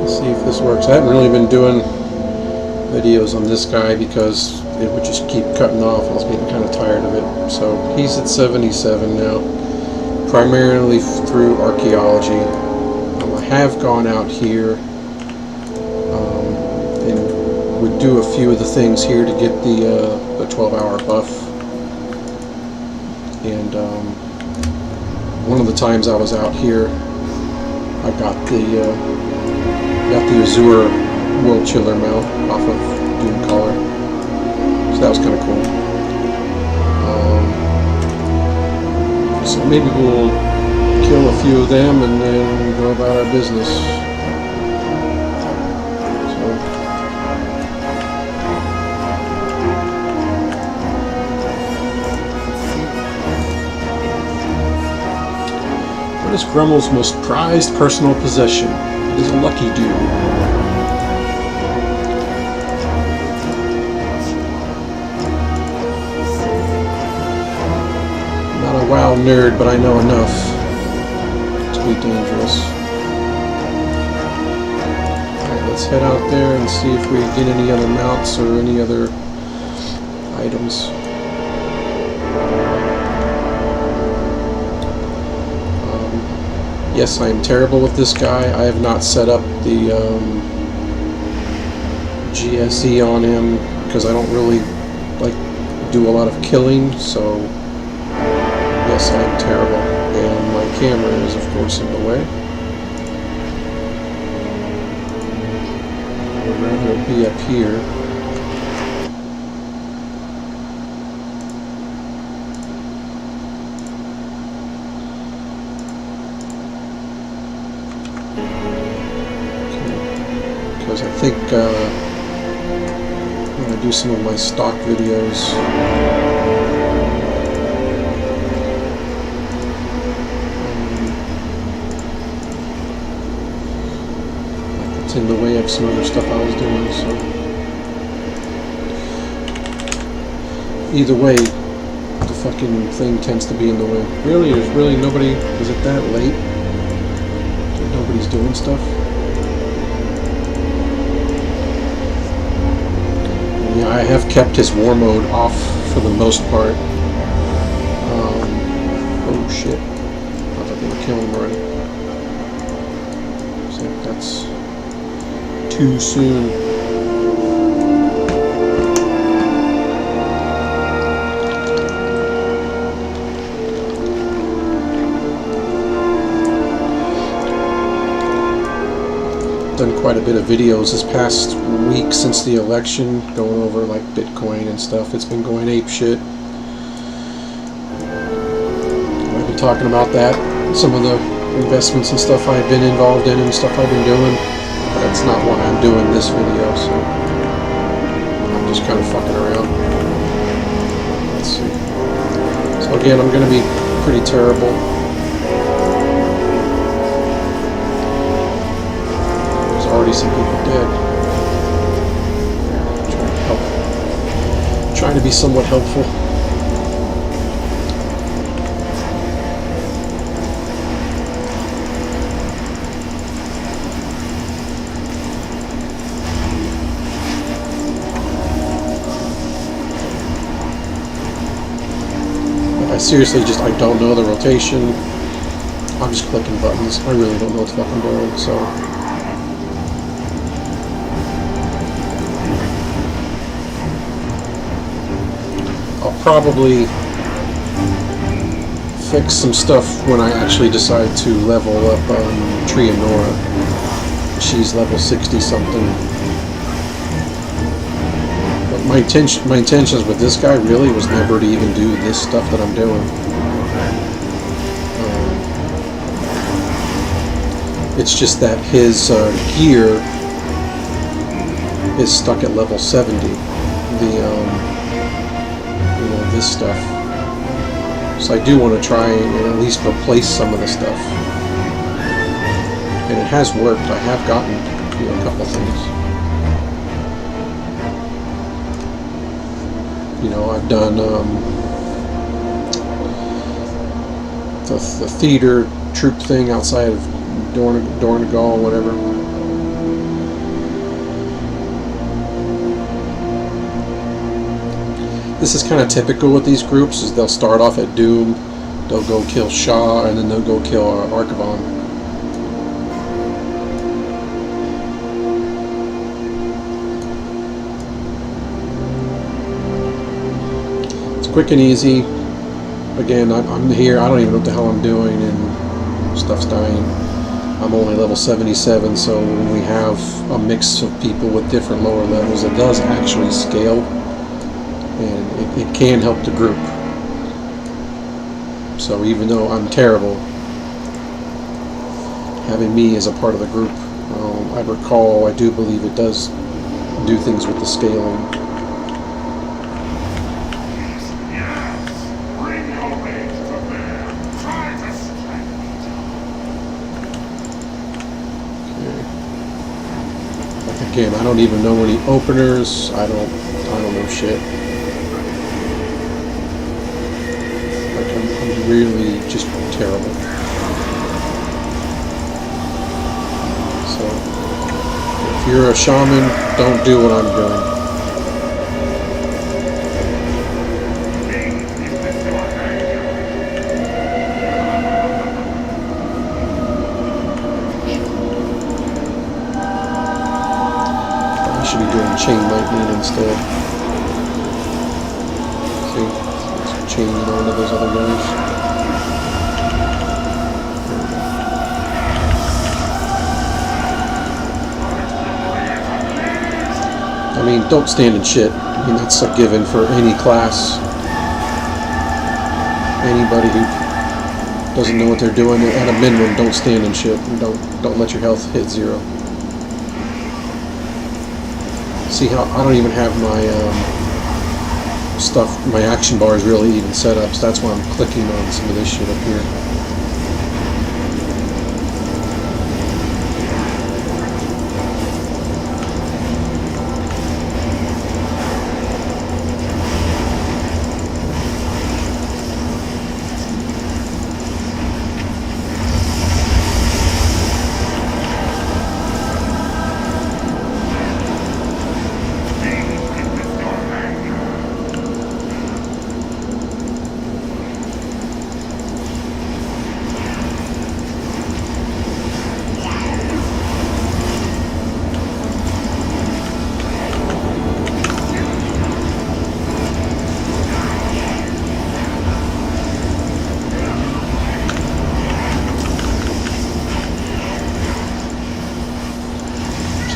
Let's see if this works. I haven't really been doing videos on this guy because it would just keep cutting off. I was getting kind of tired of it. So he's at 77 now, primarily through archaeology. I have gone out here and would do a few of the things here to get the 12-hour buff. And one of the times I was out here, I got the Azure World Chiller mount off of Doom Collar, so that was kind of cool. So maybe we'll kill a few of them and then go about our business. What is Grummel's most prized personal possession? It is a lucky dude. Not a WoW nerd, but I know enough to be dangerous. Alright, let's head out there and see if we get any other mounts or any other items. Yes, I am terrible with this guy. I have not set up the GSE on him because I don't really do a lot of killing, so yes, I am terrible. And my camera is, of course, in the way. I would rather it be up here. Because I think when I do some of my stock videos, it's in the way of some other stuff I was doing. So either way, the fucking thing tends to be in the way. Really, there's really nobody. Is it that late? Nobody's doing stuff. Yeah, I have kept his war mode off for the most part. Oh shit. I thought they were killing him already. Looks like that's too soon. Done quite a bit of videos this past week since the election, going over like Bitcoin and stuff. It's been going ape shit. I've been talking about that, some of the investments and stuff I've been involved in and stuff I've been doing. But that's not why I'm doing this video, so I'm just kind of fucking around. Let's see. So again, I'm going to be pretty terrible. Already some people dead. Trying to be somewhat helpful. I seriously I don't know the rotation. I'm just clicking buttons. I really don't know what the fuck I'm doing, so. I'll probably fix some stuff when I actually decide to level up Trianora. She's level 60 something. But my intentions with this guy really was never to even do this stuff that I'm doing. It's just that his gear is stuck at level 70. This stuff. So I do want to try and at least replace some of the stuff. And it has worked. I have gotten a couple things. I've done the theater troop thing outside of Dornegal, whatever. This is kind of typical with these groups, is they'll start off at Doom, they'll go kill Shah, and then they'll go kill Archivon. It's quick and easy. Again, I'm here, I don't even know what the hell I'm doing, and stuff's dying. I'm only level 77, so when we have a mix of people with different lower levels, it does actually scale, and it can help the group. So even though I'm terrible, having me as a part of the group, I recall, I do believe it does do things with the scaling. Again, I don't even know any openers. I don't know shit. Like I'm really just terrible. So if you're a shaman, don't do what I'm doing. Chain lightning instead. See, it's chaining onto those other guys. I mean, don't stand in shit. I mean, that's a given for any class. Anybody who doesn't know what they're doing, at a minimum, don't stand in shit. And don't let your health hit 0. See how I don't even have my stuff, my action bars really even set up, so that's why I'm clicking on some of this shit up here.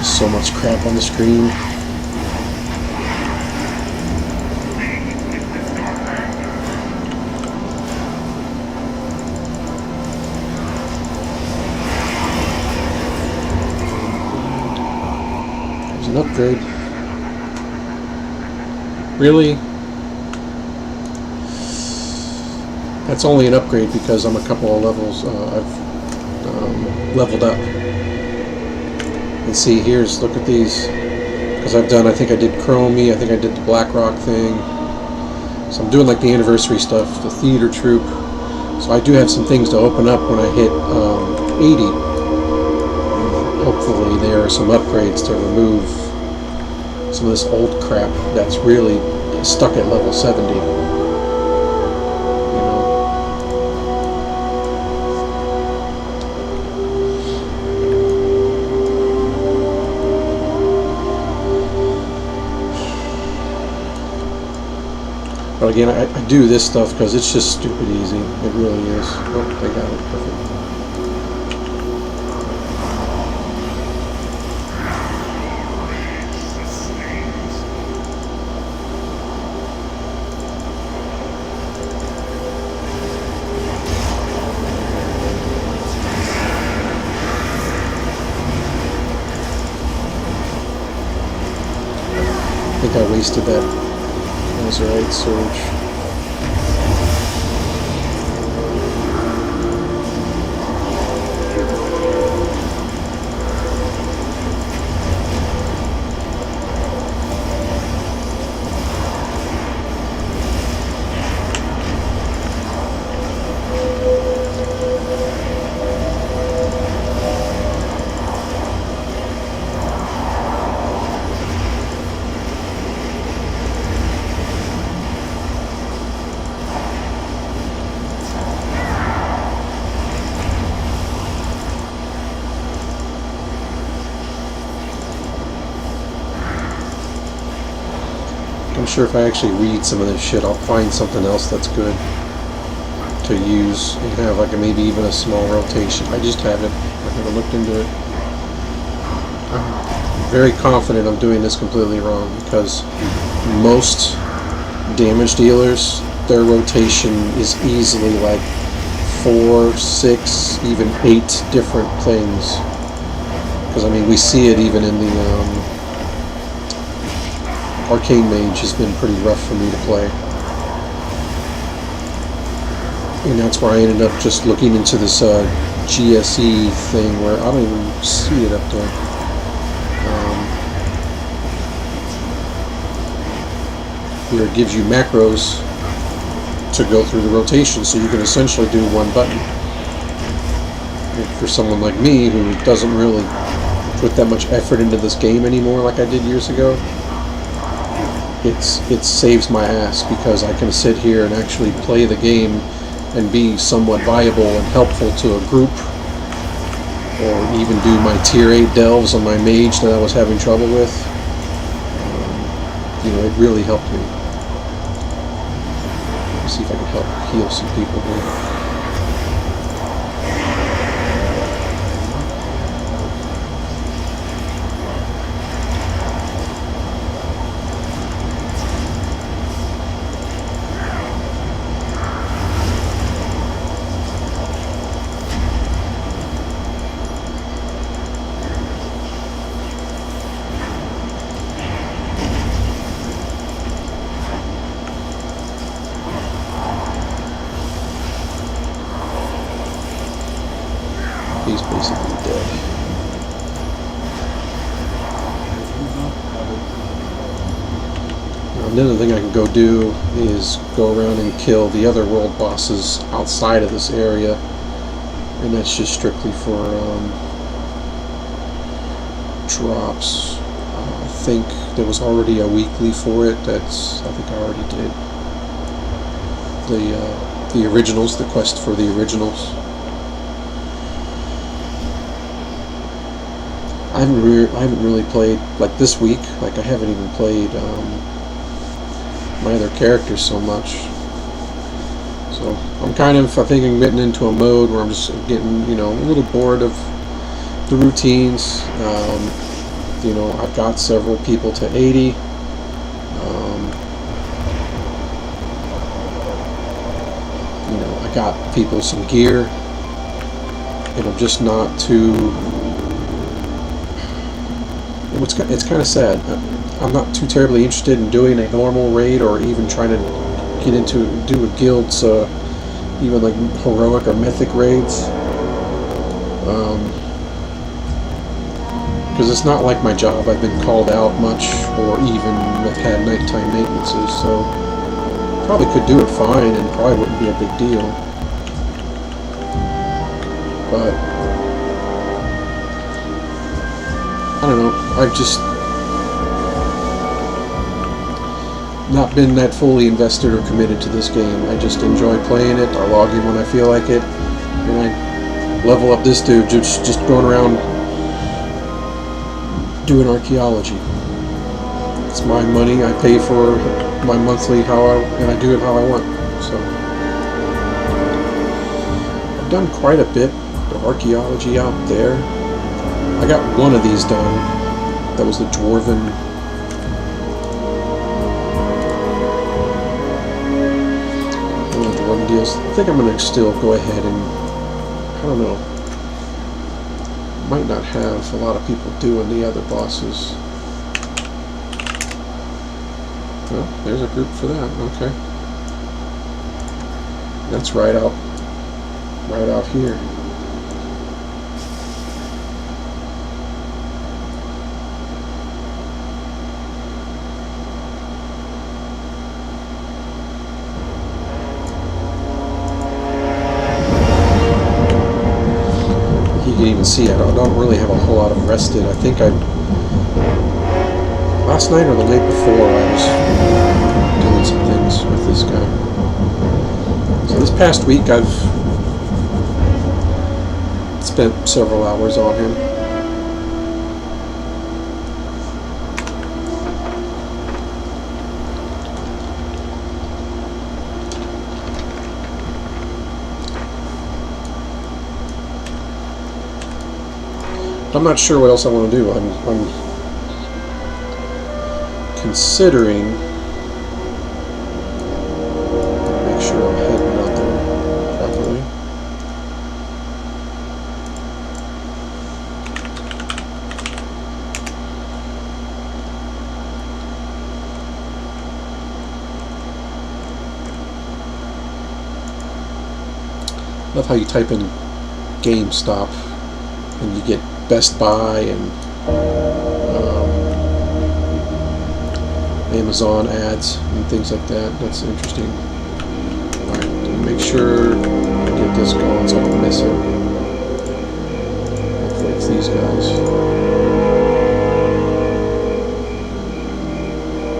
So much crap on the screen. There's an upgrade. Really? That's only an upgrade because I'm a couple of levels, I've leveled up. And see, look at these, because I think I did Chromie, I think I did the Blackrock thing, so I'm doing like the anniversary stuff, the theater troupe, so I do have some things to open up when I hit 80, and hopefully there are some upgrades to remove some of this old crap that's really stuck at level 70. But again, I do this stuff because it's just stupid easy. It really is. Oh, they got it. Perfect. I think I wasted that. That's right, Surge. I'm sure if I actually read some of this shit, I'll find something else that's good to use and have like maybe even a small rotation. I just haven't. I've never looked into it. I'm very confident I'm doing this completely wrong because most damage dealers, their rotation is easily like 4, 6, even 8 different things. Because I mean, we see it even in the Arcane Mage has been pretty rough for me to play. And that's where I ended up just looking into this GSE thing where I don't even see it up there. Where it gives you macros to go through the rotation, so you can essentially do one button. And for someone like me who doesn't really put that much effort into this game anymore like I did years ago, it saves my ass because I can sit here and actually play the game and be somewhat viable and helpful to a group, or even do my tier 8 delves on my mage that I was having trouble with. You know, it really helped me. Let's see if I can help heal some people here. He's basically dead. Now, another thing I can go do is go around and kill the other world bosses outside of this area, and that's just strictly for drops. I think there was already a weekly for it. I think I already did the originals, the quest for the originals. I haven't really played, like this week, like I haven't even played my other characters so much. So I'm I think I'm getting into a mode where I'm just getting, you know, a little bored of the routines. You know, I've got several people to 80. You know, I got people some gear, and I'm just not too... It's kind of sad. I'm not too terribly interested in doing a normal raid or even trying to do a guild's even like heroic or mythic raids, because it's not like my job. I've been called out much or even had nighttime maintenances, so probably could do it fine and probably wouldn't be a big deal, but I don't know, I've just not been that fully invested or committed to this game. I just enjoy playing it. I log in when I feel like it, and I level up this dude just going around doing archaeology. It's my money. I pay for my monthly and I do it how I want. So I've done quite a bit of archaeology out there. I got one of these done. That was the Dwarven. One of the Dwarven deals. I think I'm going to still go ahead and, I don't know, might not have a lot of people doing the other bosses. Well, there's a group for that. Okay. That's right out here. You can even see I don't really have a whole lot of rested. I think last night or the night before I was doing some things with this guy. So this past week I've spent several hours on him. I'm not sure what else I want to do. I'm considering. Make sure I'm heading out there properly. Love how you type in GameStop and you get Best Buy and Amazon ads and things like that. That's interesting. Alright, make sure I get this going so I don't miss it. Hopefully it's these guys.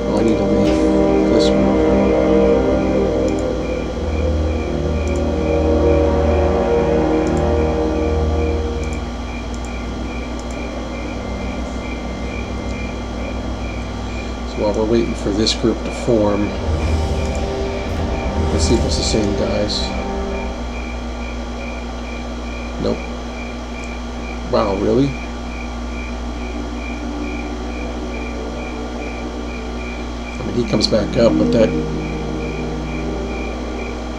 Oh, I need to leave this one. While we're waiting for this group to form, let's see if it's the same guys. Nope. Wow, really? I mean, he comes back up, but that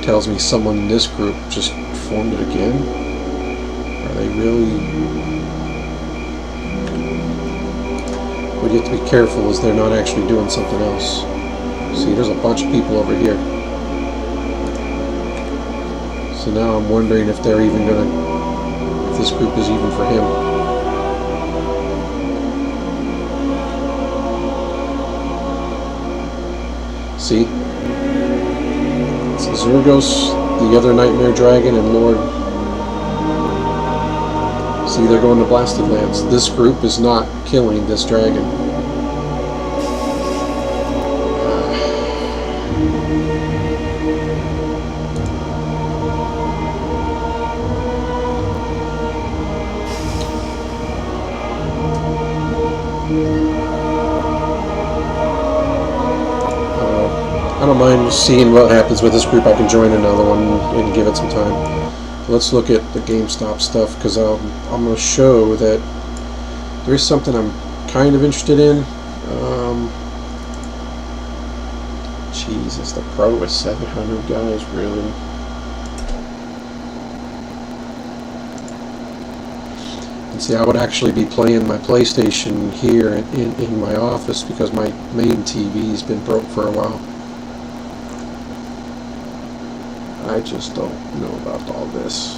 tells me someone in this group just formed it again. Are they really? What you have to be careful is they're not actually doing something else. See, there's a bunch of people over here. So now I'm wondering if they're even gonna, if this group is even for him. See? It's Zergos, the other Nightmare Dragon, and Lord. See, they're going to Blasted Lands. This group is not killing this dragon. I don't mind seeing what happens with this group. I can join another one and give it some time. Let's look at the GameStop stuff, because I'm going to show that there is something I'm kind of interested in. Jesus, the Pro is 700, guys, really? And see, I would actually be playing my PlayStation here in my office because my main TV's been broke for a while. I just don't know about all this.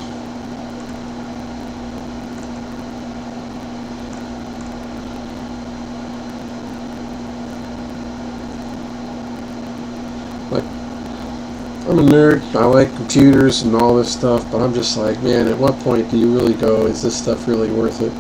Like, I'm a nerd, I like computers and all this stuff, but I'm just like, man, at what point do you really go, is this stuff really worth it?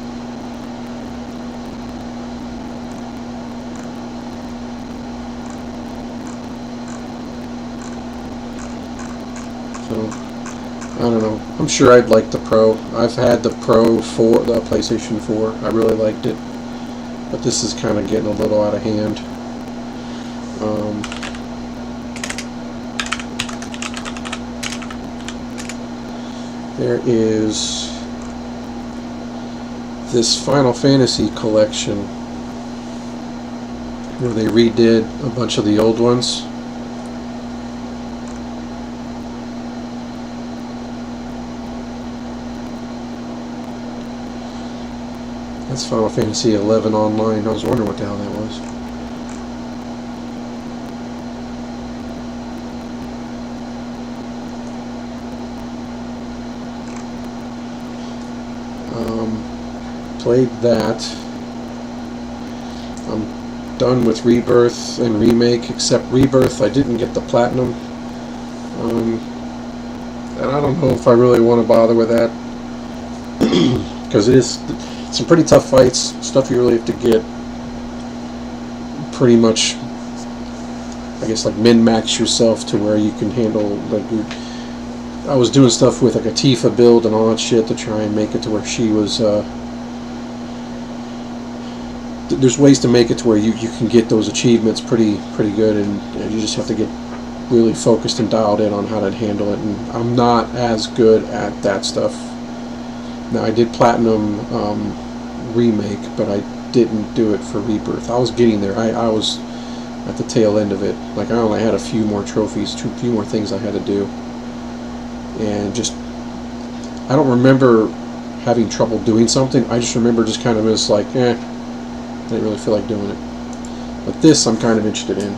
I don't know. I'm sure I'd like the Pro. I've had the Pro 4, the PlayStation 4. I really liked it. But this is kind of getting a little out of hand. There is this Final Fantasy collection where they redid a bunch of the old ones. That's Final Fantasy 11 Online. I was wondering what the hell that was. Played that. I'm done with Rebirth and Remake, except Rebirth I didn't get the Platinum. And I don't know if I really want to bother with that. Because it is some pretty tough fights, stuff you really have to get pretty much, I guess, like min-max yourself to where you can handle, like, I was doing stuff with like a Tifa build and all that shit to try and make it to where she was, there's ways to make it to where you can get those achievements pretty good, and you just have to get really focused and dialed in on how to handle it, and I'm not as good at that stuff. Now, I did Platinum Remake, but I didn't do it for Rebirth. I was getting there. I was at the tail end of it. Like, I only had a few more trophies, a few more things I had to do. And just, I don't remember having trouble doing something. I just remember just kind of just like, I didn't really feel like doing it. But this I'm kind of interested in,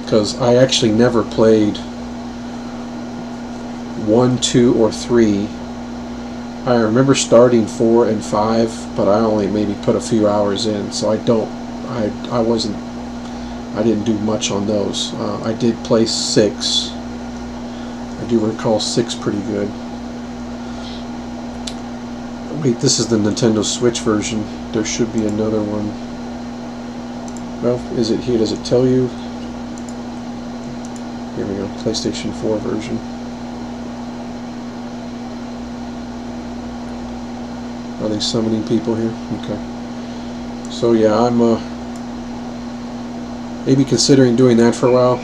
because I actually never played 1, 2, or 3. I remember starting 4 and 5, but I only maybe put a few hours in, so I didn't do much on those. I did play 6. I do recall 6 pretty good. Wait, this is the Nintendo Switch version. There should be another one. Well, is it here? Does it tell you? Here we go. PlayStation 4 version. Are they summoning people here? Okay. So yeah, I'm maybe considering doing that for a while.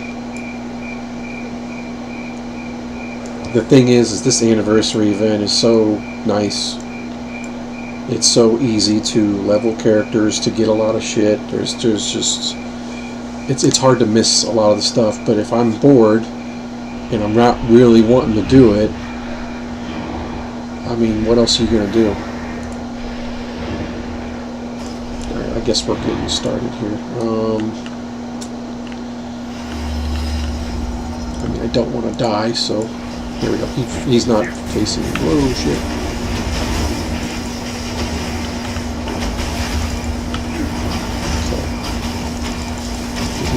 The thing is this anniversary event is so nice. It's so easy to level characters, to get a lot of shit. There's just, it's hard to miss a lot of the stuff. But if I'm bored and I'm not really wanting to do it, I mean, what else are you gonna do? All right, I guess we're getting started here. I mean, I don't want to die, so here we go. He's not facing me. Whoa, shit.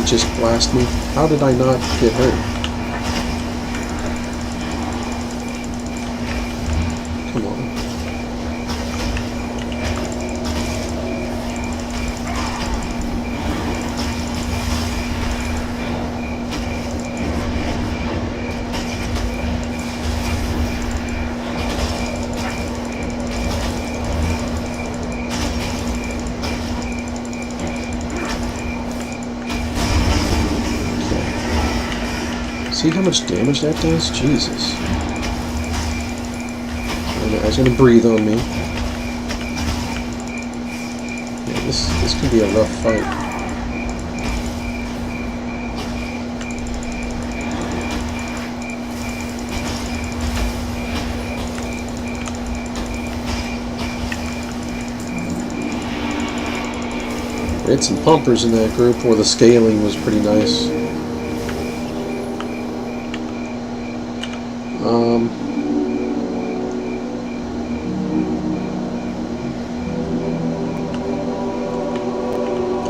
Just blast me. How did I not get hurt? Come on. See how much damage that does? Jesus. And he's gonna breathe on me. Yeah, this could be a rough fight. We had some pumpers in that group where the scaling was pretty nice.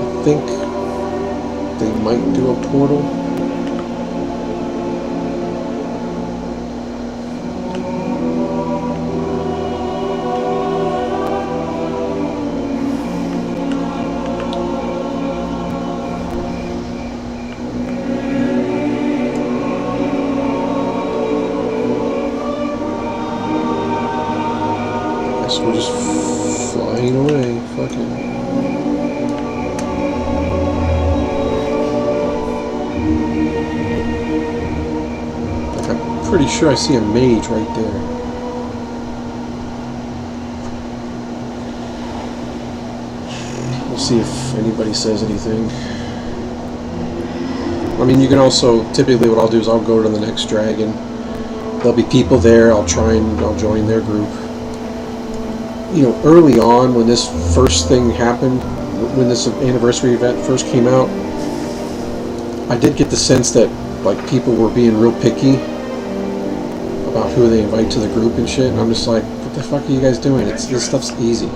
I think they might do a portal. We're just flying away, fucking. Like, I'm pretty sure I see a mage right there. We'll see if anybody says anything. I mean, you can also, typically what I'll do is I'll go to the next dragon. There'll be people there, I'll join their group. You know, early on when this first thing happened, when this anniversary event first came out, I did get the sense that like people were being real picky about who they invite to the group and shit, and I'm just like, what the fuck are you guys doing? This stuff's easy.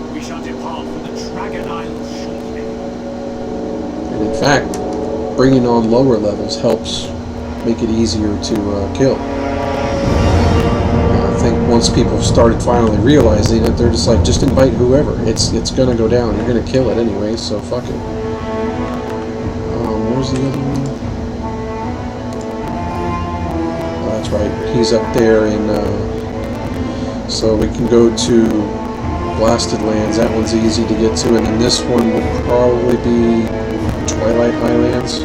And in fact, bringing on lower levels helps make it easier to kill. I think once people started finally realizing it, they're just like, just invite whoever. It's gonna go down. You're gonna kill it anyway, so fuck it. Where's the other one? Oh, that's right. He's up there in. So we can go to Blasted Lands. That one's easy to get to, and then this one would probably be Twilight Highlands.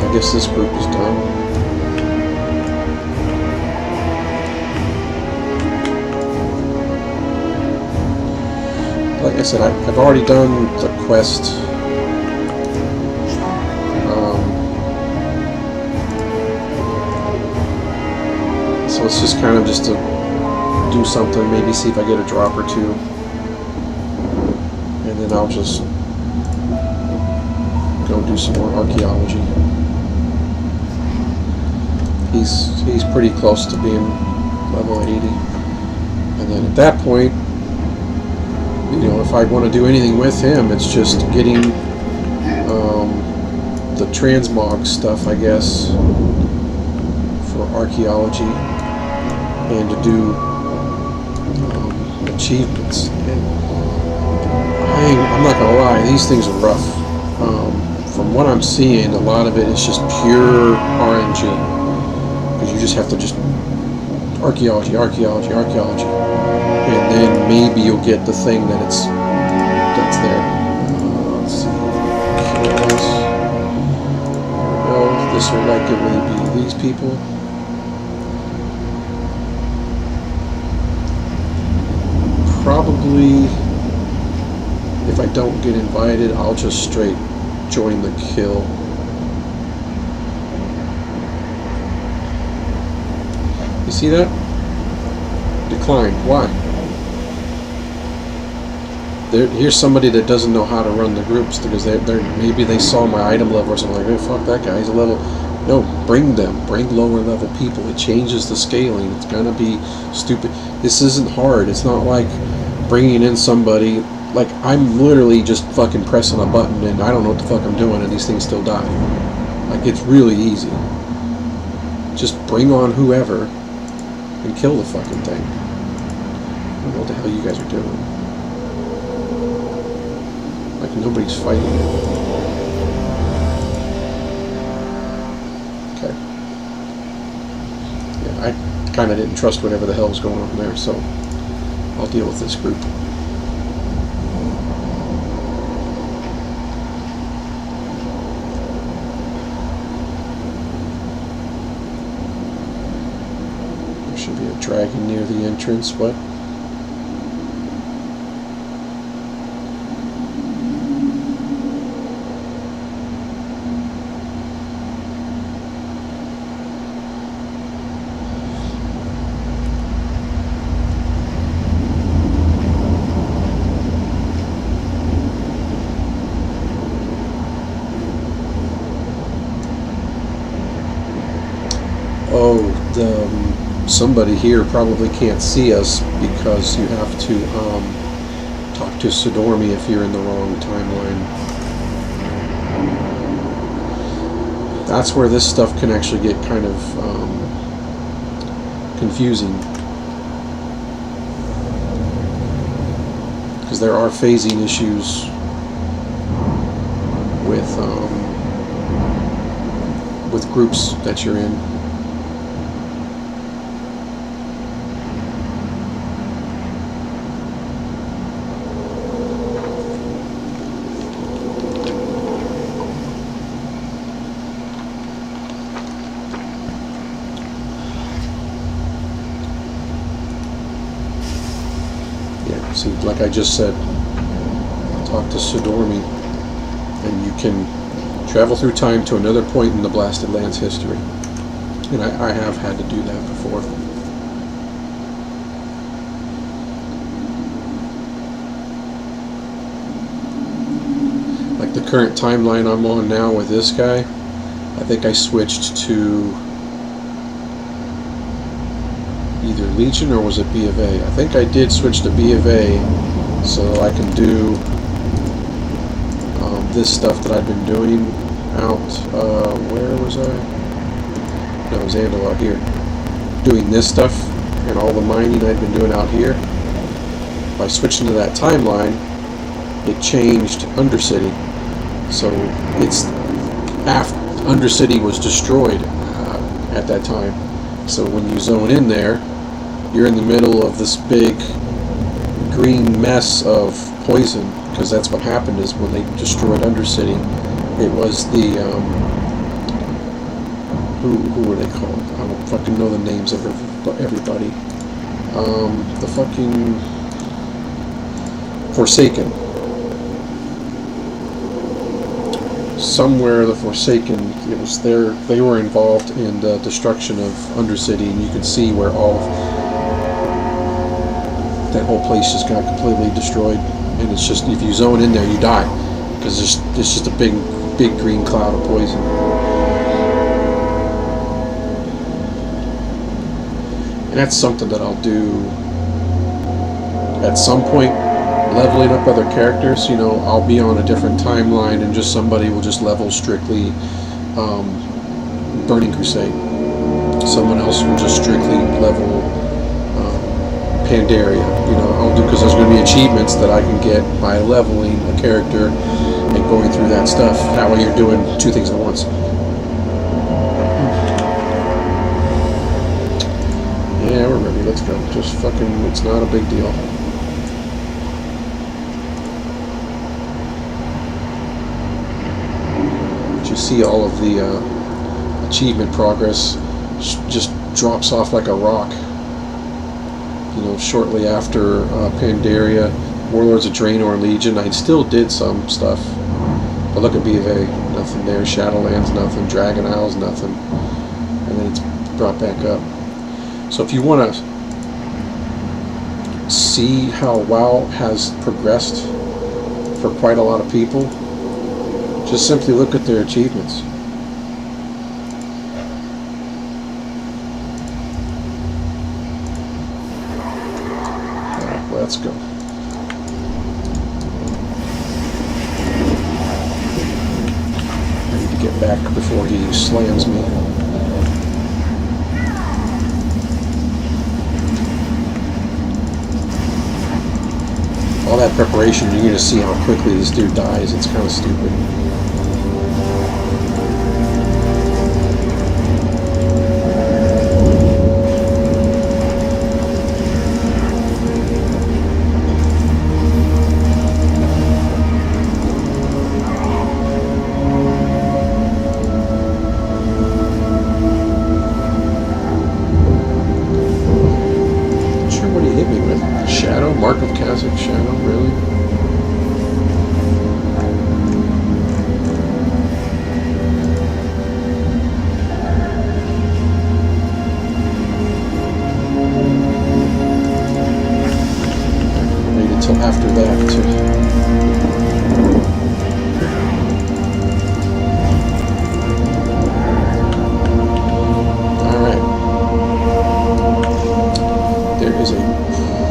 I guess this group is done. like I said, I've already done the quest. So it's just kind of just to do something, maybe see if I get a drop or two, and then I'll just go do some more archaeology. He's pretty close to being level 80, and then at that point, you know, if I want to do anything with him, it's just getting the transmog stuff, I guess, for archaeology, and to do achievements. And I'm not gonna lie, these things are rough. From what I'm seeing, a lot of it is just pure RNG, because you just have to just archaeology, and then maybe you'll get the thing that's there. Let's see. Well, this will likely be these people. Probably, if I don't get invited, I'll just straight join the kill. You see that? Declined. Why? Here's somebody that doesn't know how to run the groups, because maybe they saw my item level or something like, hey, fuck that guy, he's a level. No, bring lower level people. It changes the scaling. It's gonna be stupid. This isn't hard. It's not like bringing in somebody, like I'm literally just fucking pressing a button and I don't know what the fuck I'm doing and these things still die. Like, it's really easy. Just bring on whoever and kill the fucking thing. I don't know what the hell you guys are doing. Like, nobody's fighting it. Okay. Yeah, I kind of didn't trust whatever the hell was going on there, so I'll deal with this group. There should be a dragon near the entrance. What? Oh, somebody here probably can't see us because you have to talk to Sidormi if you're in the wrong timeline. That's where this stuff can actually get kind of confusing, because there are phasing issues with groups that you're in. See, like I just said, talk to Sidormi, and you can travel through time to another point in the Blasted Lands history. And I have had to do that before. Like the current timeline I'm on now with this guy, I think I switched to either Legion or was it B of A? I think I did switch to B of A so I can do this stuff that I've been doing out, where was I? No, it was Andal out here. Doing this stuff and all the mining I've been doing out here. By switching to that timeline, it changed Undercity. So it's after Undercity was destroyed at that time. So when you zone in there, you're in the middle of this big green mess of poison, because that's what happened is when they destroyed Undercity, it was the who were they called? I don't fucking know the names of everybody. The fucking Forsaken. Somewhere the Forsaken, it was there. They were involved in the destruction of Undercity, and you can see where all of that whole place just got completely destroyed. And it's just, if you zone in there, you die, because it's just a big green cloud of poison. And that's something that I'll do at some point, leveling up other characters. You know, I'll be on a different timeline and just somebody will just level strictly Burning Crusade. Someone else will just strictly level Pandaria. You know, I'll do, because there's going to be achievements that I can get by leveling a character and going through that stuff. That way you're doing two things at once. Yeah, we're ready. Let's go. Just fucking, it's not a big deal. But you see all of the achievement progress just drops off like a rock. You know, shortly after Pandaria, Warlords of Draenor Legion, I still did some stuff. But look at BV, nothing there. Shadowlands, nothing. Dragon Isles, nothing. And then it's brought back up. So if you want to see how WoW has progressed for quite a lot of people, just simply look at their achievements. Alright, let's go. I need to get back before he slams me. All that preparation, you're going to see how quickly this dude dies. It's kind of stupid. Not sure what he hit me with. Shadow? Mark of Kazakh Shadow? Really? Wait until after that to... Alright. There is a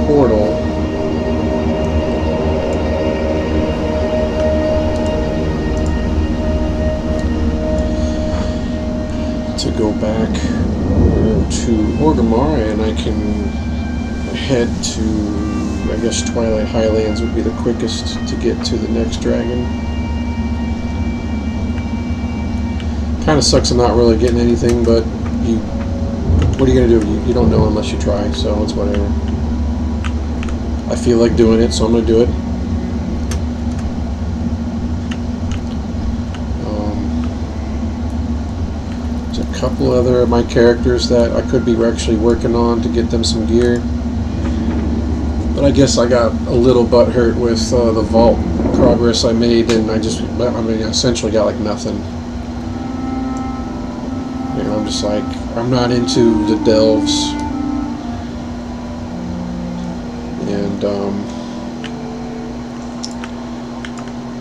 portal to go back to Orgrimmar, and I can head to, I guess Twilight Highlands would be the quickest to get to the next dragon. Kind of sucks I'm not really getting anything, but what are you going to do? You don't know unless you try, so it's whatever. I feel like doing it, so I'm going to do it. There's a couple other of my characters that I could be actually working on to get them some gear. But I guess I got a little butthurt with the vault progress I made, and I essentially got like nothing. You know, I'm just like, I'm not into the delves. And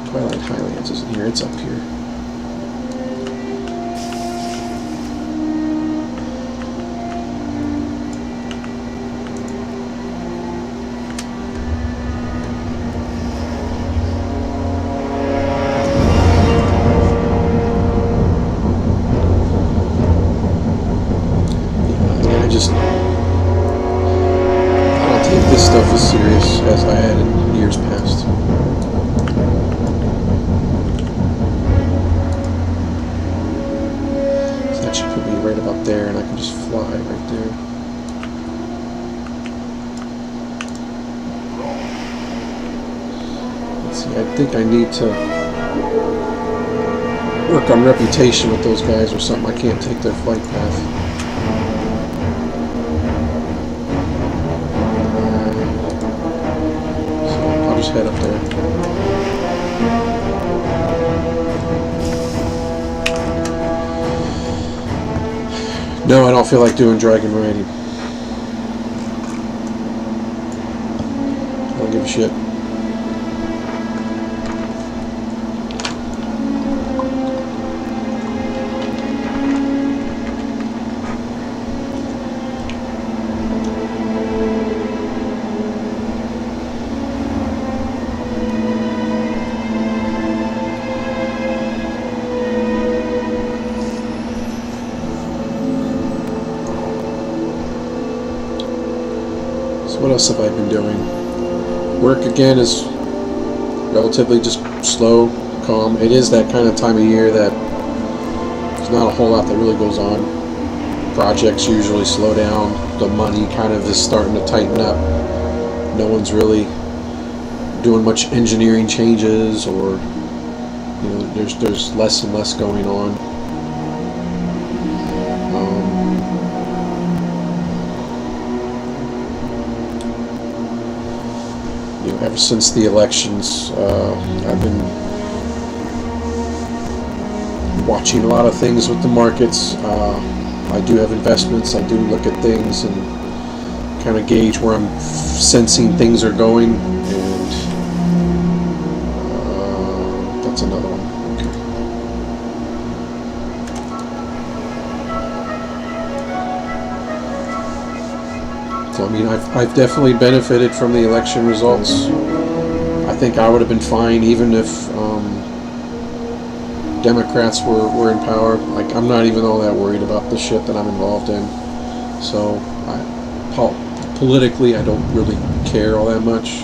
Twilight Highlands isn't here, it's up here. I don't take this stuff as serious as I had in years past. So that should put me right about there, and I can just fly right there. Let's see, I think I need to work on reputation with those guys or something. I can't take their flight path. head up there. No, I don't feel like doing dragon riding. I don't give a shit. What else have I been doing? Work again is relatively just slow, calm. It is that kind of time of year that there's not a whole lot that really goes on. Projects usually slow down. The money kind of is starting to tighten up. No one's really doing much engineering changes, or you know, there's less and less going on. Ever since the elections, I've been watching a lot of things with the markets. I do have investments. I do look at things and kind of gauge where I'm sensing things are going, and that's another one. So I mean, I've definitely benefited from the election results. I think I would have been fine even if Democrats were in power. Like, I'm not even all that worried about the shit that I'm involved in. So politically, I don't really care all that much.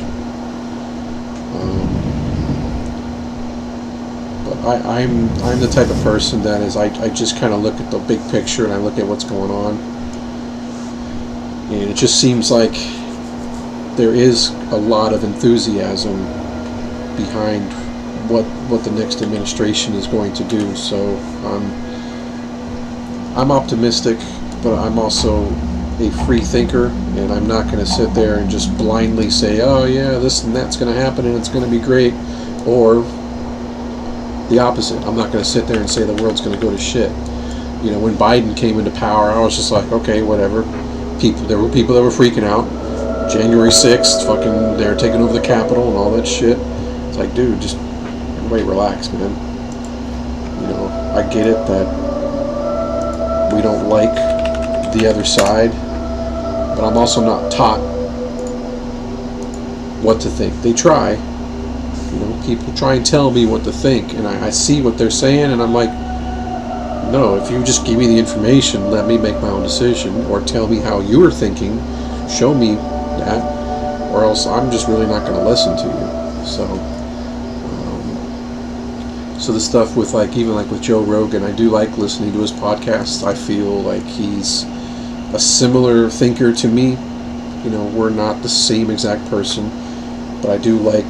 But I'm the type of person that is, I just kind of look at the big picture and I look at what's going on. And it just seems like there is a lot of enthusiasm behind what the next administration is going to do. So I'm optimistic, but I'm also a free thinker, and I'm not going to sit there and just blindly say, oh yeah, this and that's going to happen and it's going to be great, or the opposite. I'm not going to sit there and say the world's going to go to shit. You know, when Biden came into power, I was just like, okay, whatever. There were people that were freaking out. January 6th, fucking, they're taking over the Capitol and all that shit. It's like, dude, just everybody relax, man. You know, I get it that we don't like the other side, but I'm also not taught what to think. They try. You know, people try and tell me what to think, and I see what they're saying, and I'm like, no, if you just give me the information, let me make my own decision, or tell me how you're thinking, show me that, or else I'm just really not going to listen to you. So the stuff with, like, even like with Joe Rogan, I do like listening to his podcasts. I feel like he's a similar thinker to me. You know, we're not the same exact person, but I do like,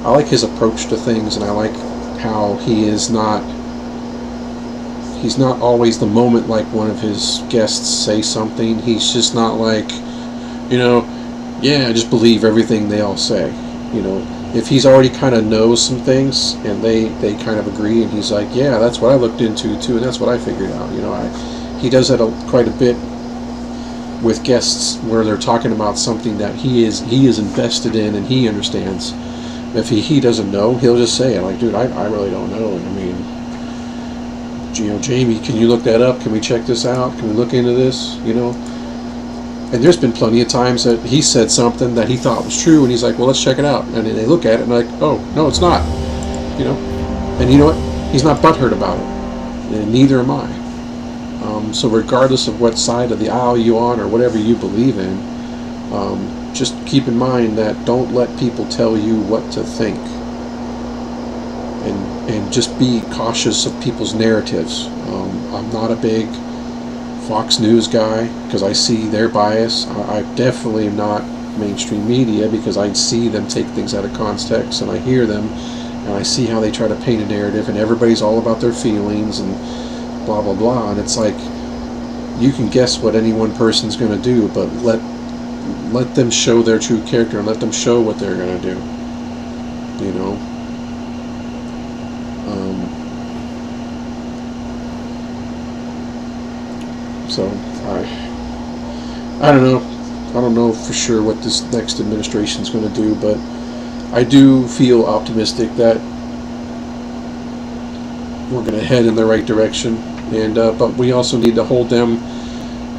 I like his approach to things, and I like how he's not always the moment like one of his guests say something. He's just not like, you know, yeah, just believe everything they all say. You know, if he's already kind of knows some things and they kind of agree, and he's like, yeah, that's what I looked into too, and that's what I figured out. You know, he does that quite a bit with guests where they're talking about something that he is invested in and he understands. If he doesn't know, he'll just say it, like, dude, I really don't know. I mean, you know, Jamie, can you look that up? Can we check this out? Can we look into this? You know, and there's been plenty of times that he said something that he thought was true, and he's like, well, let's check it out. And then they look at it and they're like, oh, no, it's not. You know, and you know what? He's not butthurt about it, and neither am I. So regardless of what side of the aisle you're on or whatever you believe in, just keep in mind that don't let people tell you what to think. And just be cautious of people's narratives. I'm not a big Fox News guy because I see their bias. I definitely am not mainstream media because I see them take things out of context, and I hear them, and I see how they try to paint a narrative, and everybody's all about their feelings and blah blah blah. And it's like, you can guess what any one person's going to do, but let them show their true character and let them show what they're going to do. You know. So I don't know. I don't know for sure what this next administration is going to do, but I do feel optimistic that we're going to head in the right direction. And but we also need to hold them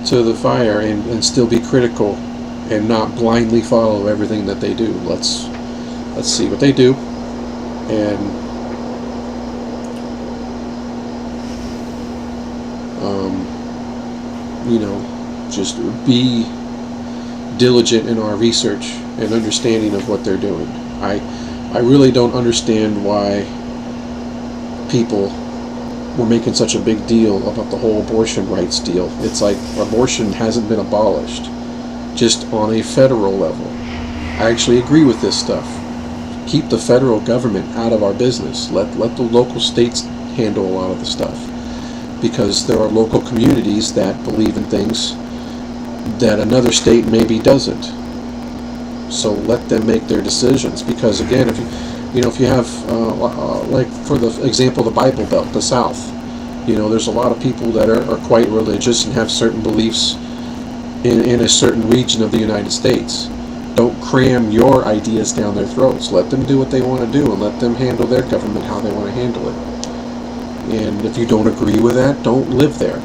to the fire and still be critical and not blindly follow everything that they do. Let's see what they do, and you know, just be diligent in our research and understanding of what they're doing. I really don't understand why people were making such a big deal about the whole abortion rights deal. It's like abortion hasn't been abolished, just on a federal level. I actually agree with this stuff. Keep the federal government out of our business. Let the local states handle a lot of the stuff, because there are local communities that believe in things that another state maybe doesn't. So let them make their decisions, because again, if you have like for the example, the Bible Belt, the South, there's a lot of people that are quite religious and have certain beliefs in a certain region of the United States. Don't cram your ideas down their throats. Let them do what they want to do, and let them handle their government how they want to handle it. And if you don't agree with that, don't live there.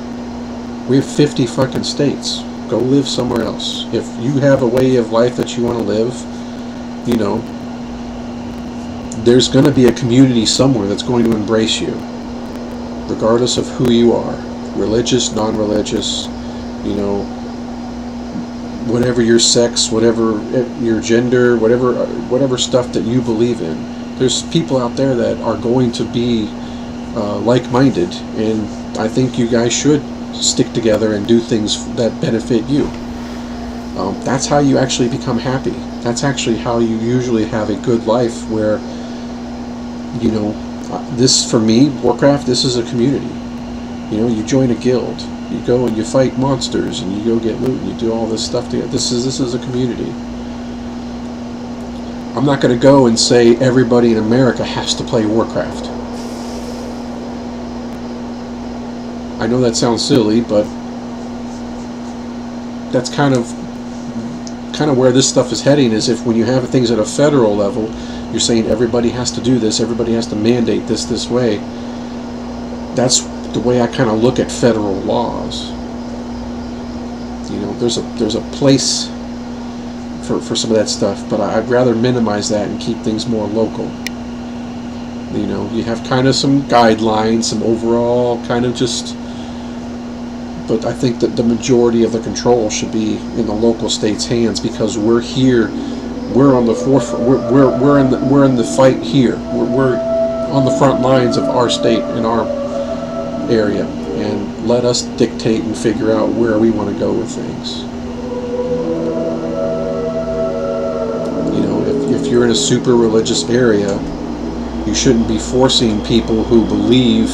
We have 50 fucking states. Go live somewhere else. If you have a way of life that you want to live, there's going to be a community somewhere that's going to embrace you, regardless of who you are, religious, non-religious, whatever your sex, whatever your gender, whatever stuff that you believe in. There's people out there that are going to be like-minded, and I think you guys should stick together and do things that benefit you. That's how you actually become happy. That's actually how you usually have a good life, where this, for me, Warcraft, this is a community. You join a guild, you go and you fight monsters, and you go get loot, and you do all this stuff together. This is a community. I'm not going to go and say everybody in America has to play Warcraft. I know that sounds silly, but that's kind of where this stuff is heading. Is if when you have things at a federal level, you're saying everybody has to do this, everybody has to mandate this way. That's the way I kind of look at federal laws. There's a place for some of that stuff, but I'd rather minimize that and keep things more local. You have kind of some guidelines, some overall kind of just, but I think that the majority of the control should be in the local state's hands, because we're here, we're on the forefront, we're in the fight here, we're on the front lines of our state and our area, and let us dictate and figure out where we want to go with things. If you're in a super religious area, you shouldn't be forcing people who believe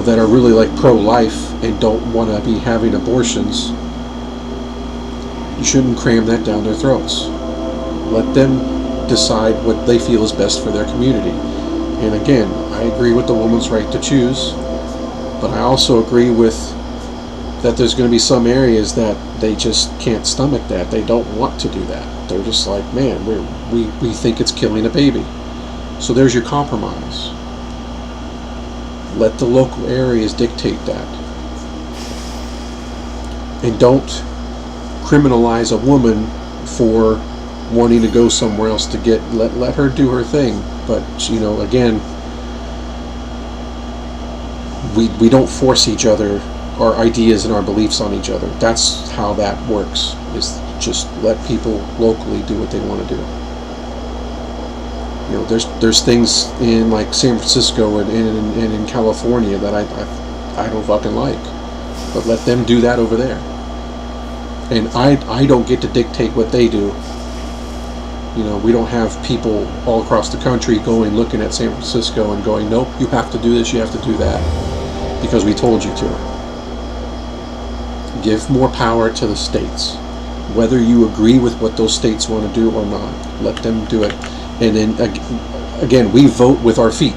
that are really like pro-life and don't want to be having abortions. You shouldn't cram that down their throats. Let them decide what they feel is best for their community. And again, I agree with the woman's right to choose, but I also agree with that there's going to be some areas that they just can't stomach that. They don't want to do that. They're just like, man, we think it's killing a baby. So there's your compromise. Let the local areas dictate that. And don't criminalize a woman for wanting to go somewhere else to get, let her do her thing. But, again, we don't force each other, our ideas and our beliefs on each other. That's how that works, is just let people locally do what they want to do. There's things in like San Francisco and in California that I don't fucking like, but let them do that over there. And I don't get to dictate what they do. We don't have people all across the country looking at San Francisco and going, nope, you have to do this, you have to do that, because we told you to. Give more power to the states. whether you agree with what those states want to do or not. Let them do it. And then again, we vote with our feet.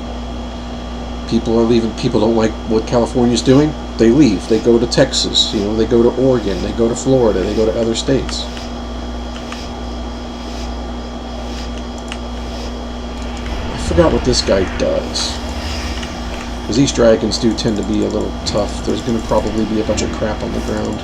People are leaving. People don't like what California's doing. They leave. They go to Texas. You know, they go to Oregon. They go to Florida. They go to other states. I forgot what this guy does. Because these dragons do tend to be a little tough. There's going to probably be a bunch of crap on the ground.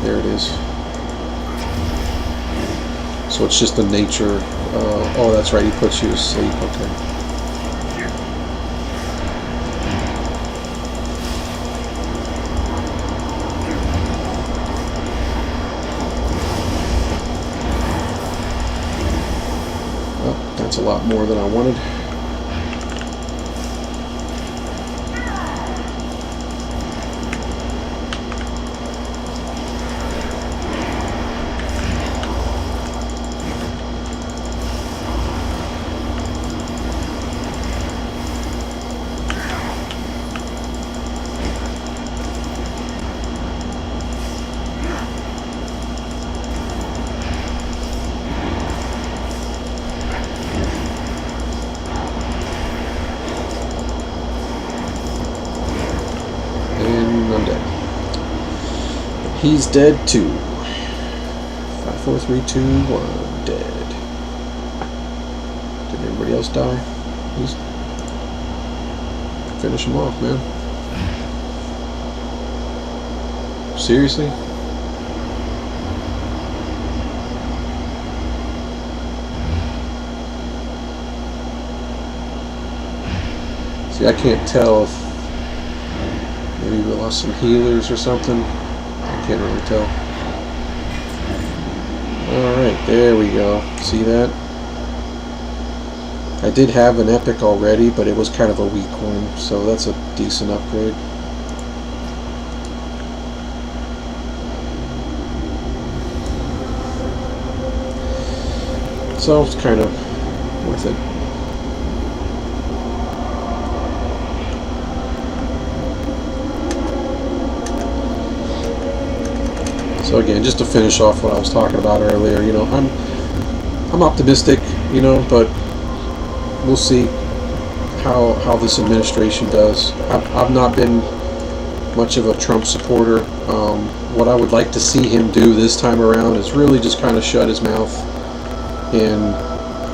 There it is. So it's just the nature. Oh, that's right. He puts you to sleep. Okay. Well, that's a lot more than I wanted. I'm dead. He's dead too. 5, 4, 3, 2, 1. Dead. Did anybody else die? He's... Finish him off, man. Seriously? See, I can't tell if maybe we lost some healers or something. I can't really tell. Alright, there we go. See that? I did have an epic already, but it was kind of a weak one, so that's a decent upgrade. So it's kind of worth it. So again, just to finish off what I was talking about earlier, you know, I'm optimistic, you know, but we'll see how this administration does. I've not been much of a Trump supporter. What I would like to see him do this time around is really just kind of shut his mouth and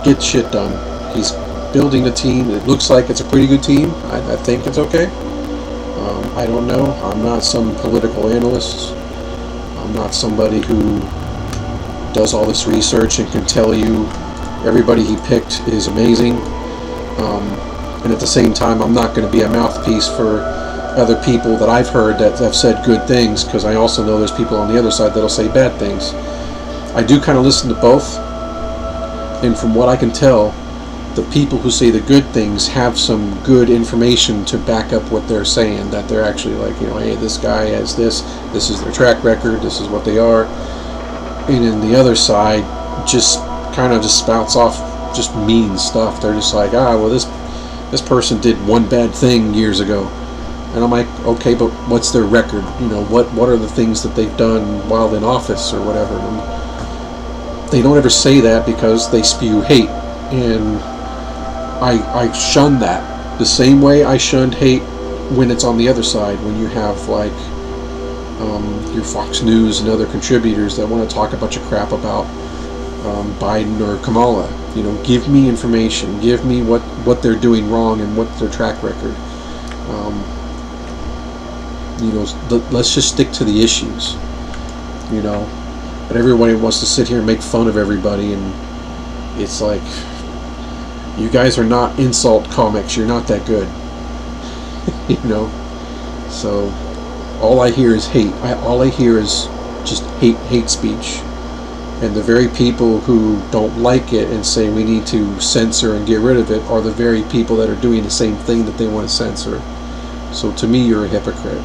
get shit done. He's building a team. It looks like it's a pretty good team. I think it's okay. I don't know. I'm not some political analyst. I'm not somebody who does all this research and can tell you everybody he picked is amazing. And at the same time, I'm not going to be a mouthpiece for other people that I've heard that have said good things, because I also know there's people on the other side that'll say bad things. I do kind of listen to both, and from what I can tell, the people who say the good things have some good information to back up what they're saying, that they're actually like, you know, hey, this guy has this is their track record, this is what they are. And then the other side just kind of just spouts off just mean stuff. They're just like, well, this person did one bad thing years ago. And I'm like, okay, but what's their record? You know, what are the things that they've done while in office or whatever? And they don't ever say that because they spew hate. And I shun that the same way I shunned hate when it's on the other side, when you have like your Fox News and other contributors that want to talk a bunch of crap about Biden or Kamala. You know, give me information, give me what they're doing wrong and what's their track record. You know, let's just stick to the issues. You know, but everybody wants to sit here and make fun of everybody, and it's like, you guys are not insult comics. You're not that good. You know, so all I hear is hate. All I hear is just hate speech. And the very people who don't like it and say we need to censor and get rid of it are the very people that are doing the same thing that they want to censor. So to me, you're a hypocrite.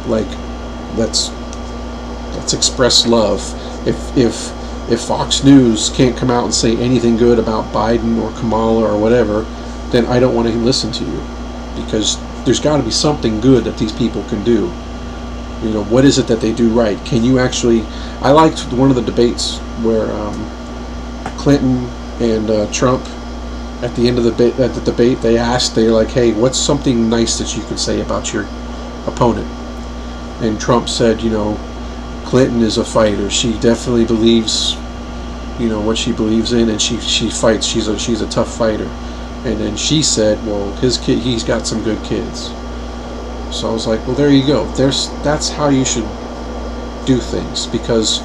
Like, let's express love. If if Fox News can't come out and say anything good about Biden or Kamala or whatever, then I don't want to listen to you, because there's got to be something good that these people can do. You know, what is it that they do right? Can you actually... I liked one of the debates where Clinton and Trump, at the end of the debate, they're like, hey, what's something nice that you can say about your opponent? And Trump said, you know, Clinton is a fighter. She definitely believes, you know, what she believes in, and she fights. She's a tough fighter. And then she said, well, he's got some good kids. So I was like, well, there you go. That's how you should do things, because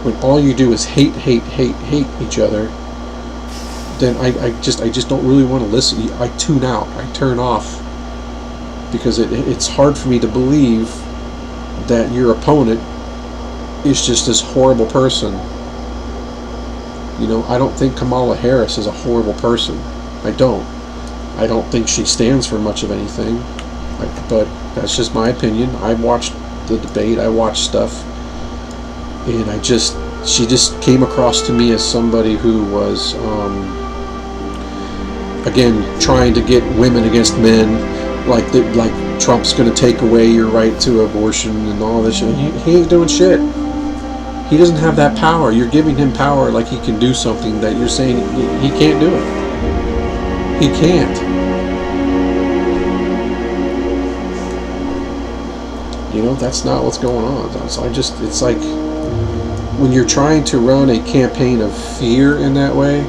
when all you do is hate each other, then I just don't really want to listen. I tune out. I turn off, because it's hard for me to believe that your opponent is just this horrible person. You know, I don't think Kamala Harris is a horrible person. I don't think she stands for much of anything. But that's just my opinion. I watched the debate. I watched stuff, and she just came across to me as somebody who was, again, trying to get women against men, like Trump's going to take away your right to abortion and all this shit. He ain't doing shit. He doesn't have that power. You're giving him power like he can do something that you're saying he can't do it. He can't. You know, that's not what's going on. It's like when you're trying to run a campaign of fear in that way,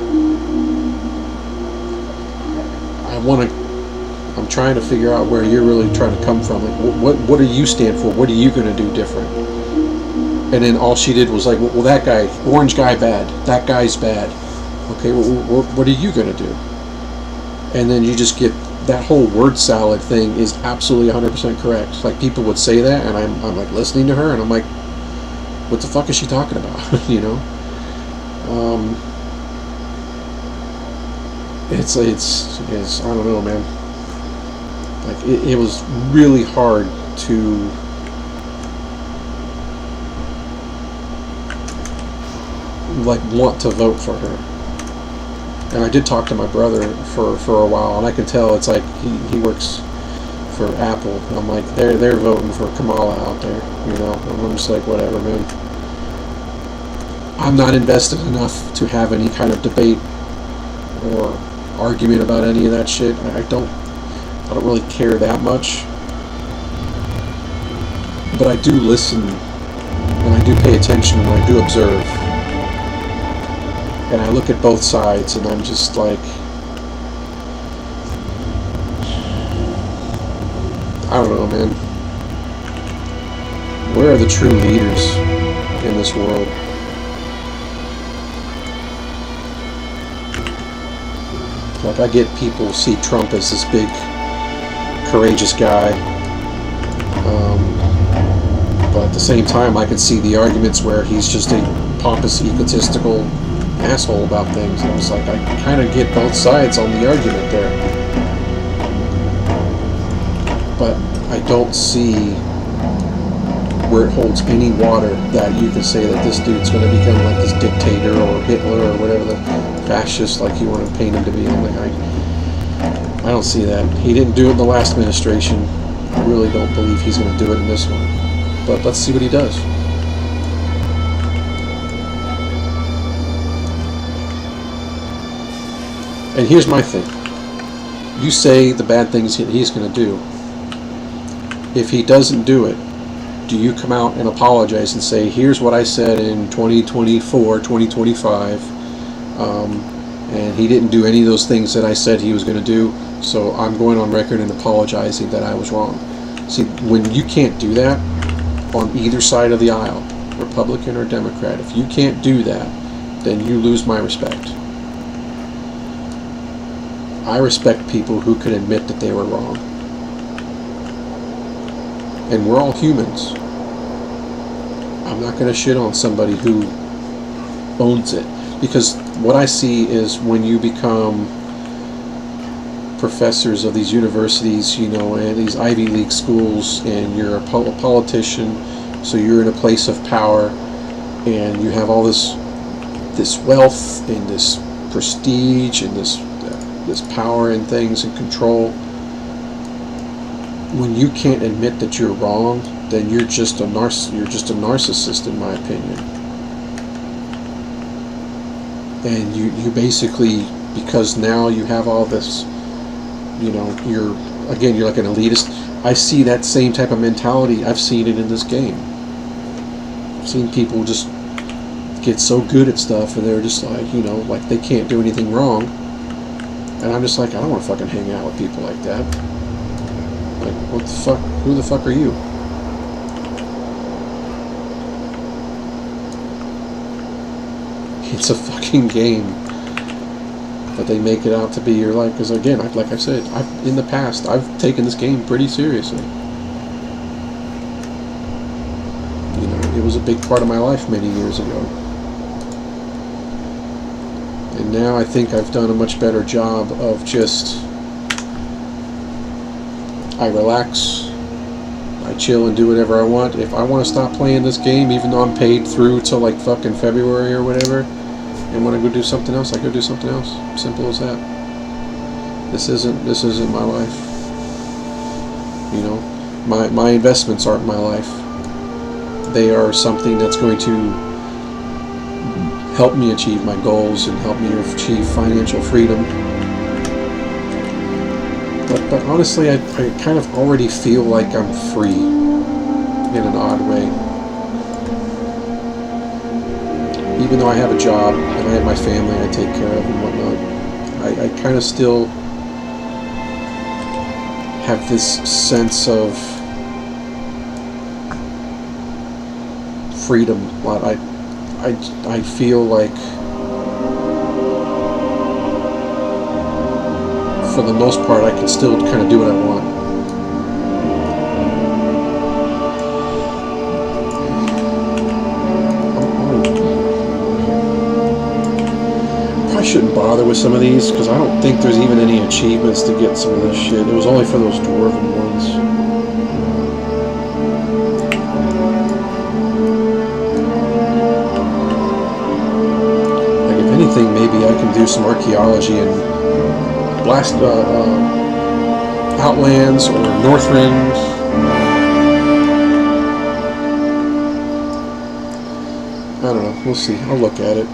I'm trying to figure out where you're really trying to come from. Like, what do you stand for? What are you going to do different? And then all she did was like, well, that guy, orange guy, bad. That guy's bad. Okay, well, what are you going to do? And then you just get that whole word salad thing is absolutely 100% correct. Like, people would say that, and I'm like listening to her, and I'm like, what the fuck is she talking about? You know? It's I don't know, man. Like, it was really hard to like want to vote for her. And I did talk to my brother for a while, and I could tell it's like he works for Apple. And I'm like, they're voting for Kamala out there, you know. And I'm just like, whatever, man. I'm not invested enough to have any kind of debate or argument about any of that shit. I don't really care that much. But I do listen, and I do pay attention, and I do observe. And I look at both sides, and I'm just like, I don't know, man. Where are the true leaders in this world? Like, I get people see Trump as this big, courageous guy. But at the same time, I can see the arguments where he's just a pompous, egotistical asshole about things. And it's like, I kind of get both sides on the argument there. But I don't see where it holds any water that you can say that this dude's going to become like this dictator or Hitler or whatever, the fascist, like you want to paint him to be. I'm like, I don't see that. He didn't do it in the last administration. I really don't believe he's going to do it in this one. But let's see what he does. And here's my thing. You say the bad things he's going to do. If he doesn't do it, do you come out and apologize and say, here's what I said in 2024, 2025, and he didn't do any of those things that I said he was going to do, so I'm going on record and apologizing that I was wrong. See, when you can't do that on either side of the aisle, Republican or Democrat, if you can't do that, then you lose my respect. I respect people who can admit that they were wrong. And we're all humans. I'm not going to shit on somebody who owns it. Because what I see is when you become professors of these universities, you know, and these Ivy League schools, and you're a politician, so you're in a place of power, and you have all this this wealth and this prestige and this power and things and control. When you can't admit that you're wrong, then you're just a narcissist, in my opinion. And you basically, because now you have all this, you're like an elitist. I see that same type of mentality. I've seen it in this game. I've seen people just get so good at stuff, and they're just like, like they can't do anything wrong. And I'm just like, I don't want to fucking hang out with people like that. Like, what the fuck? Who the fuck are you? It's a fucking game. But they make it out to be your life. Because again, like I said, in the past, I've taken this game pretty seriously. It was a big part of my life many years ago. And now I think I've done a much better job of just... I relax, I chill and do whatever I want. If I want to stop playing this game, even though I'm paid through till like fucking February or whatever, and want to go do something else, I go do something else. Simple as that. This isn't my life. My investments aren't my life. They are something that's going to help me achieve my goals and help me achieve financial freedom. But honestly, I kind of already feel like I'm free in an odd way. Even though I have a job and I have my family I take care of and whatnot, I kind of still have this sense of freedom. I feel like, for the most part, I can still kind of do what I want. Probably shouldn't bother with some of these, because I don't think there's even any achievements to get some of this shit. It was only for those dwarven ones. Like, if anything, maybe I can do some archaeology and blast Outlands or Northrend. I don't know. We'll see. I'll look at it.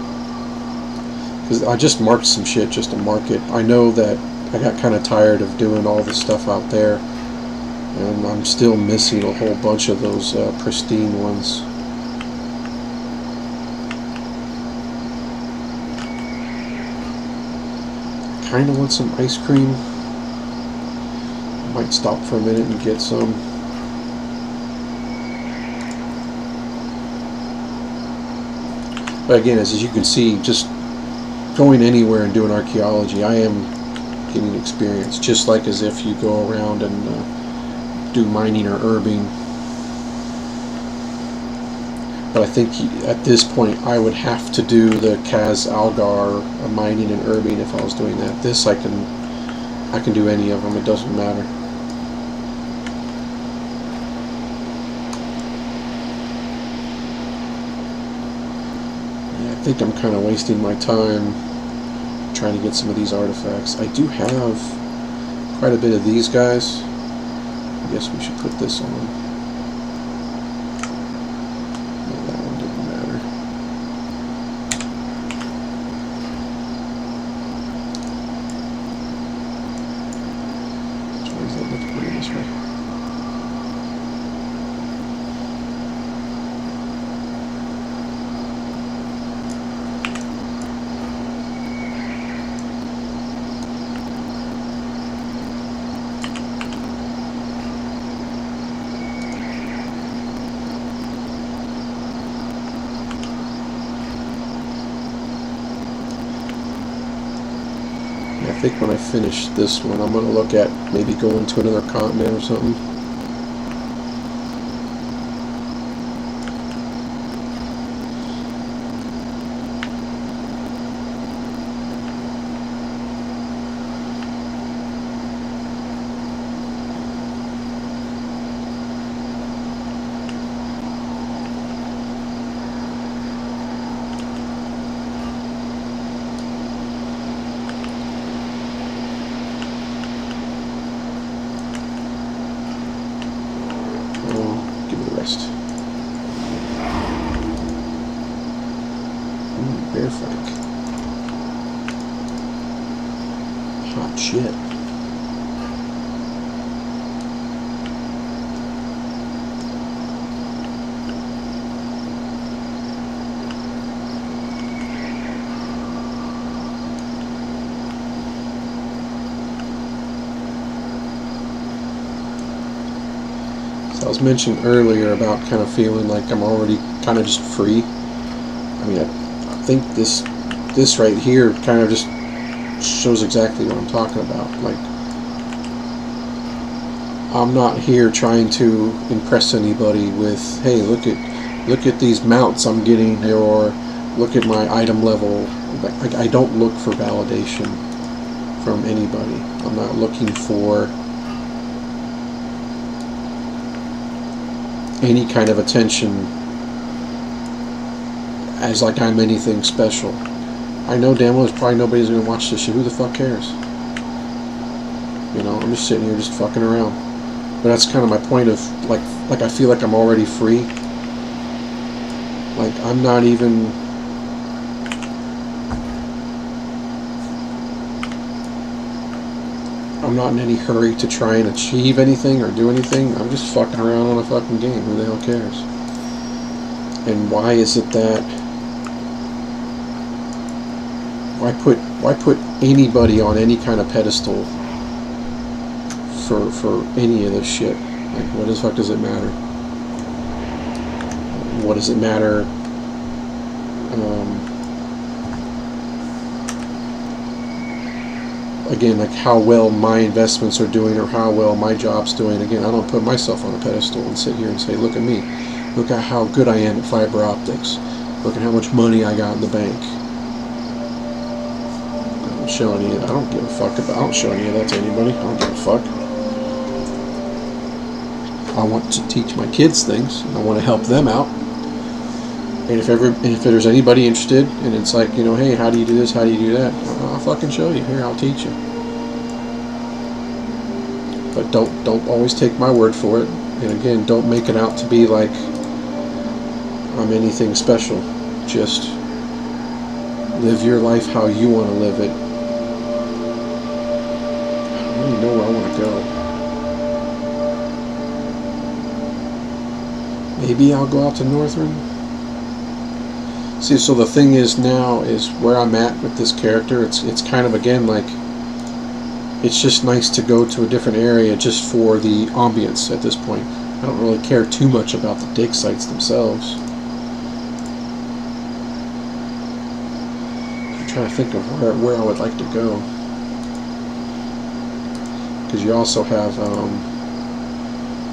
Because I just marked some shit just to mark it. I know that I got kind of tired of doing all the stuff out there. And I'm still missing a whole bunch of those pristine ones. Kind of want some ice cream. Might stop for a minute and get some. But again, as you can see, just going anywhere and doing archaeology, I am getting experience, just like as if you go around and do mining or herbing. But I think at this point I would have to do the Kaz Algar mining and herbing if I was doing that. This I can do any of them, it doesn't matter. Yeah, I think I'm kind of wasting my time trying to get some of these artifacts. I do have quite a bit of these guys. I guess we should put this on. I think when I finish this one, I'm going to look at maybe going to another continent or something. Frank. Hot shit. I was mentioning earlier about kind of feeling like I'm already kind of just free. I mean, I think this right here kind of just shows exactly what I'm talking about. Like, I'm not here trying to impress anybody with, hey, look at these mounts I'm getting, or look at my item level. Like, I don't look for validation from anybody. I'm not looking for any kind of attention as like I'm anything special. I know damn well there's probably nobody's gonna watch this shit. Who the fuck cares? You know, I'm just sitting here just fucking around. But that's kind of my point of like I feel like I'm already free. Like I'm not even I'm not in any hurry to try and achieve anything or do anything. I'm just fucking around on a fucking game. Who the hell cares? And why is it that why put anybody on any kind of pedestal for any of this shit? Like, what the fuck does it matter? What does it matter? Again, like how well my investments are doing or how well my job's doing. Again, I don't put myself on a pedestal and sit here and say, look at me. Look at how good I am at fiber optics. Look at how much money I got in the bank. I don't show any of that. I don't give a fuck about. I don't show any of that to anybody. I don't give a fuck. I want to teach my kids things, and I want to help them out. And if there's anybody interested, and it's like, you know, hey, how do you do this? How do you do that? I'll fucking show you. Here, I'll teach you. But don't always take my word for it. And again, don't make it out to be like I'm anything special. Just live your life how you want to live it. I don't really know where I want to go. Maybe I'll go out to Northern. See, so the thing is now is where I'm at with this character. It's kind of, again, like, it's just nice to go to a different area just for the ambience at this point. I don't really care too much about the dig sites themselves. I'm trying to think of where I would like to go. Because you also have,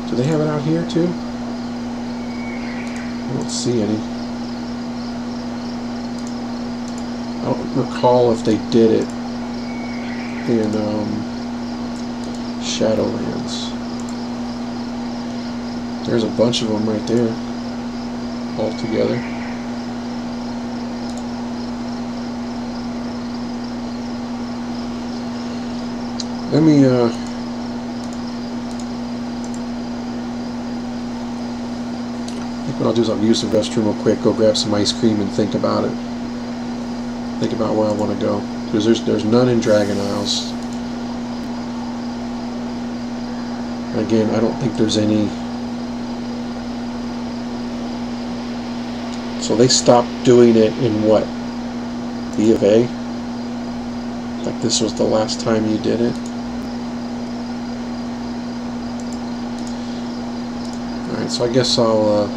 do they have it out here too? I don't see any. I don't recall if they did it in Shadowlands. There's a bunch of them right there, all together. Let me I think what I'll do is I'll use the restroom real quick, go grab some ice cream and think about it. Think about where I want to go. Because there's none in Dragon Isles. Again, I don't think there's any. So they stopped doing it in what? B of A? Like this was the last time you did it? Alright, so I guess I'll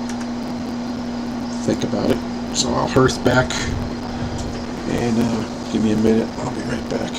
think about it. So I'll hearth back. And give me a minute, I'll be right back.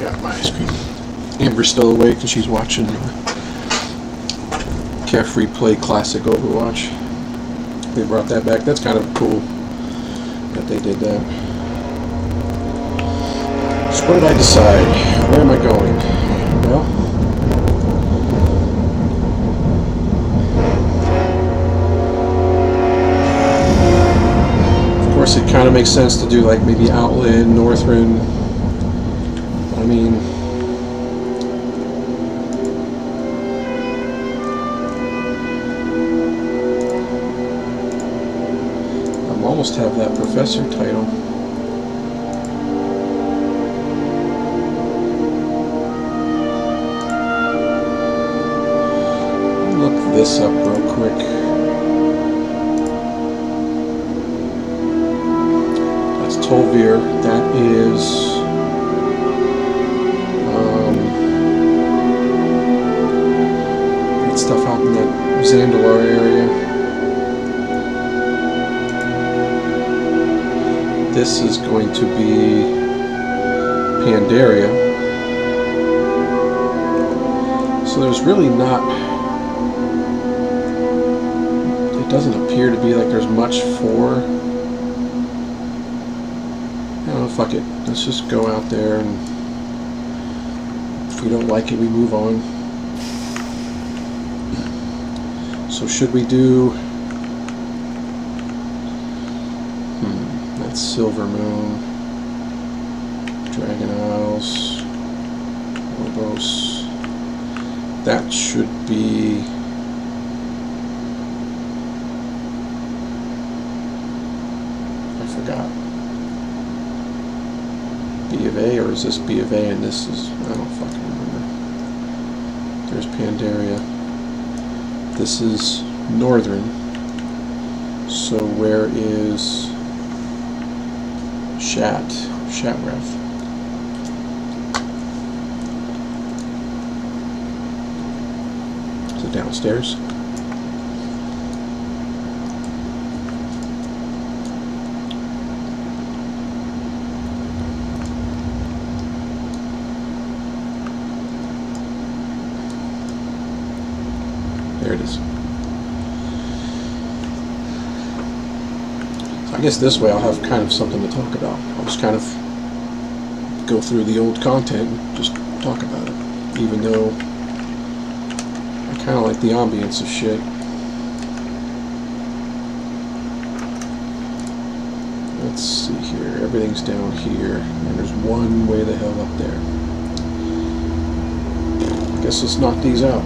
got my ice cream. Amber's still awake and she's watching Carefree Play Classic Overwatch. They brought that back. That's kind of cool that they did that. So what did I decide? Where am I going? Well, of course it kind of makes sense to do like maybe Outland, Northrend. I mean, I almost have that professor title. Look this up real quick. That's Tolvir. That is that stuff out in that Zandalar area. This is going to be Pandaria. So there's really not, it doesn't appear to be like there's much for, I don't know, fuck it. Let's just go out there, and if we don't like it, we move on. So should we do, that's Silver Moon, Dragon Isles, Lobos. That should be, I forgot, B of A, or is this B of A and this is, I don't fucking remember. There's Pandaria. This is Northern. So where is Shatref? Is it downstairs? There it is. I guess this way I'll have kind of something to talk about. I'll just kind of go through the old content and just talk about it, even though I kind of like the ambience of shit. Let's see here. Everything's down here, and there's one way the hell up there. I guess let's knock these out.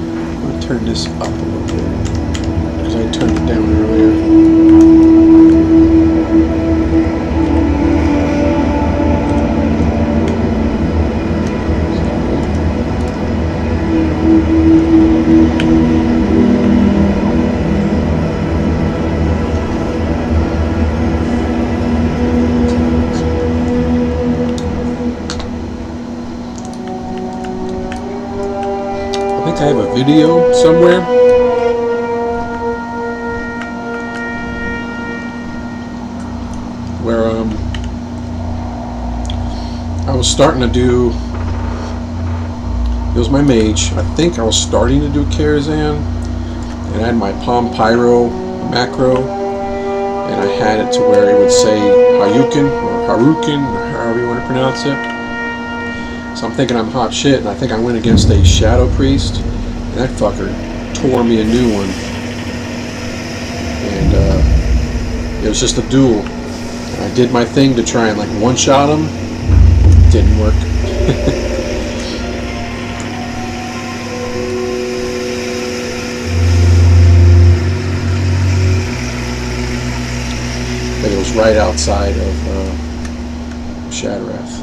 I'm going to turn this up a little bit, because I turned it down earlier. I think I have a video somewhere where I was starting to do, it was my mage, I think I was starting to do Karazhan, and I had my Palm Pyro macro, and I had it to where it would say Hayukin, or Harukin, or however you want to pronounce it. So I'm thinking I'm hot shit, and I think I went against a Shadow Priest, and that fucker tore me a new one. And it was just a duel. And I did my thing to try and like one-shot him. Didn't work. But it was right outside of Shatrath.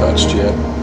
touched yet.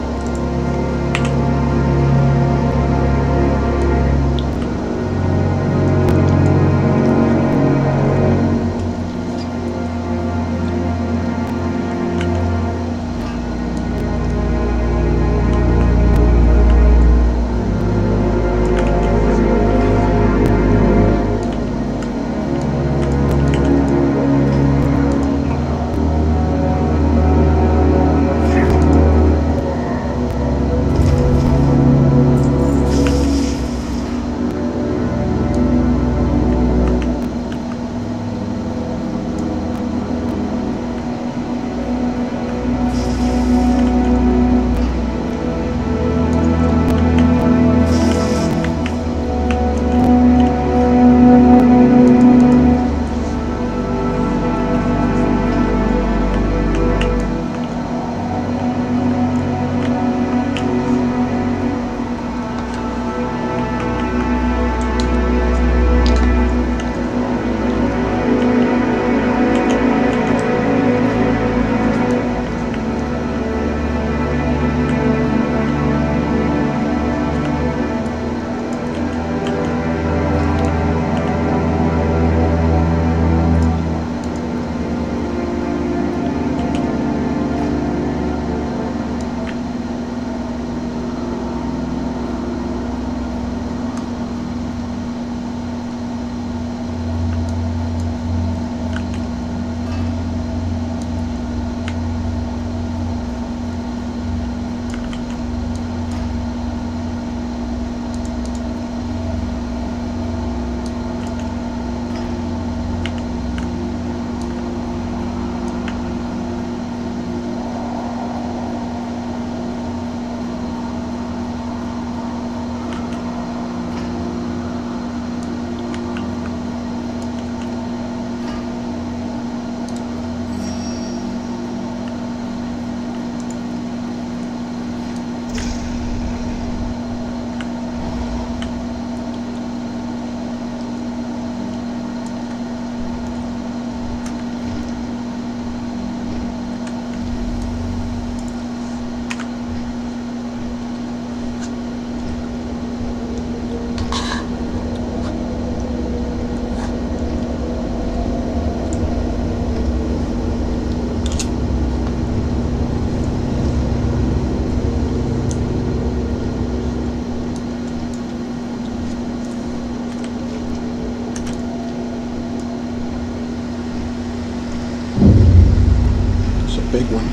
Big one.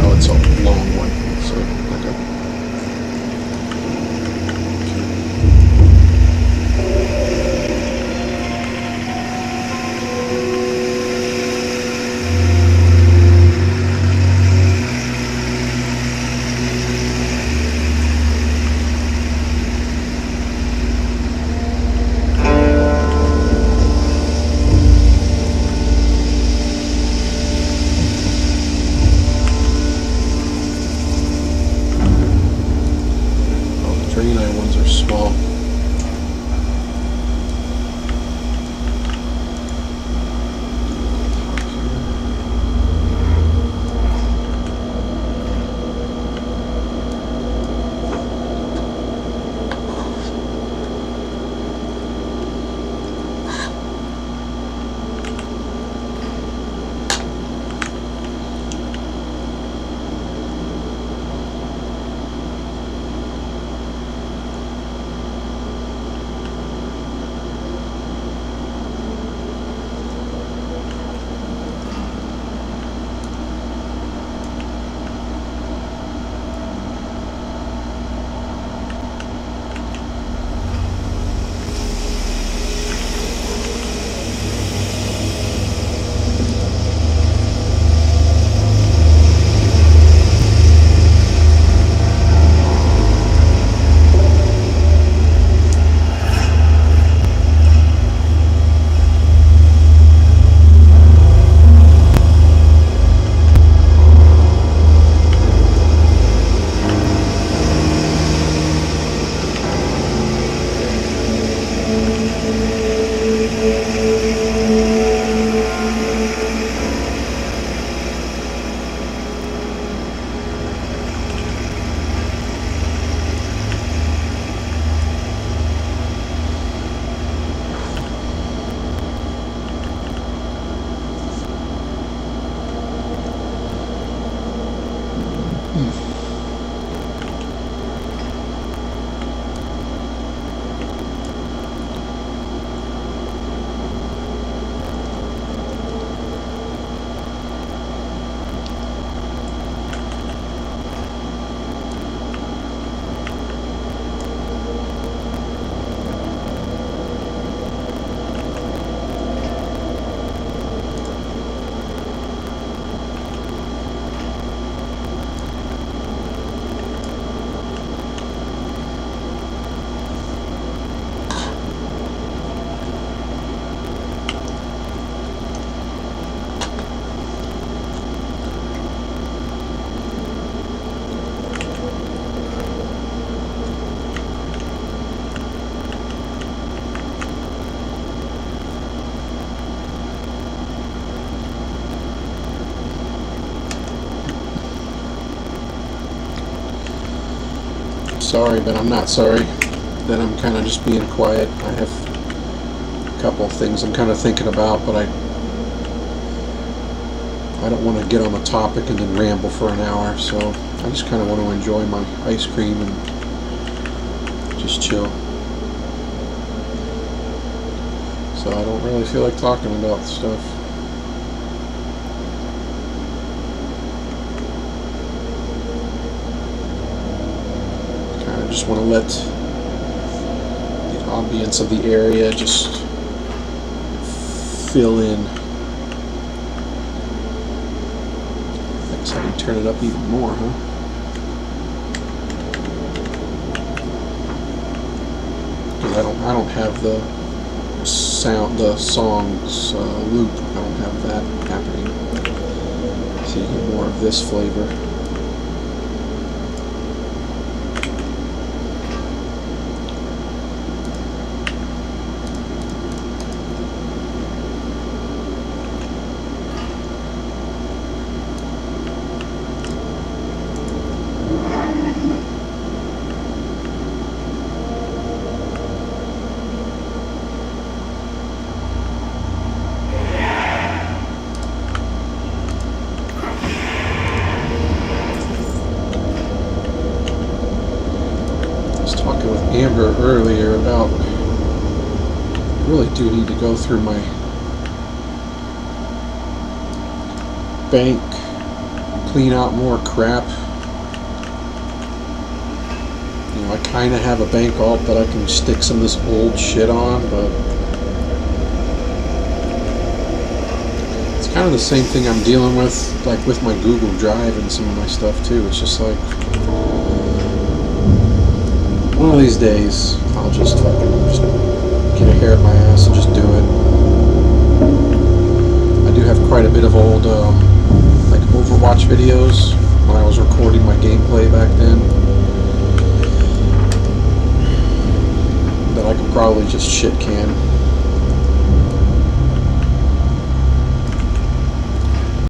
Oh, it's a long one. So, okay. sorry, but I'm not sorry that I'm kind of just being quiet. I have a couple of things I'm kind of thinking about, but I don't want to get on a topic and then ramble for an hour, so I just kind of want to enjoy my ice cream and just chill. So I don't really feel like talking about stuff. Kind of just want to let the ambience of the area just fill in. I guess I can turn it up even more, huh? Because I don't have the sound, the songs loop. I don't have that happening. So you get more of this flavor. Amber earlier about I really do need to go through my bank, clean out more crap. You know, I kind of have a bank alt that I can stick some of this old shit on, but it's kind of the same thing I'm dealing with, like with my Google Drive and some of my stuff too. It's just like, one of these days, I'll just fucking just get a hair up my ass and just do it. I do have quite a bit of old, like Overwatch videos when I was recording my gameplay back then that I could probably just shit can.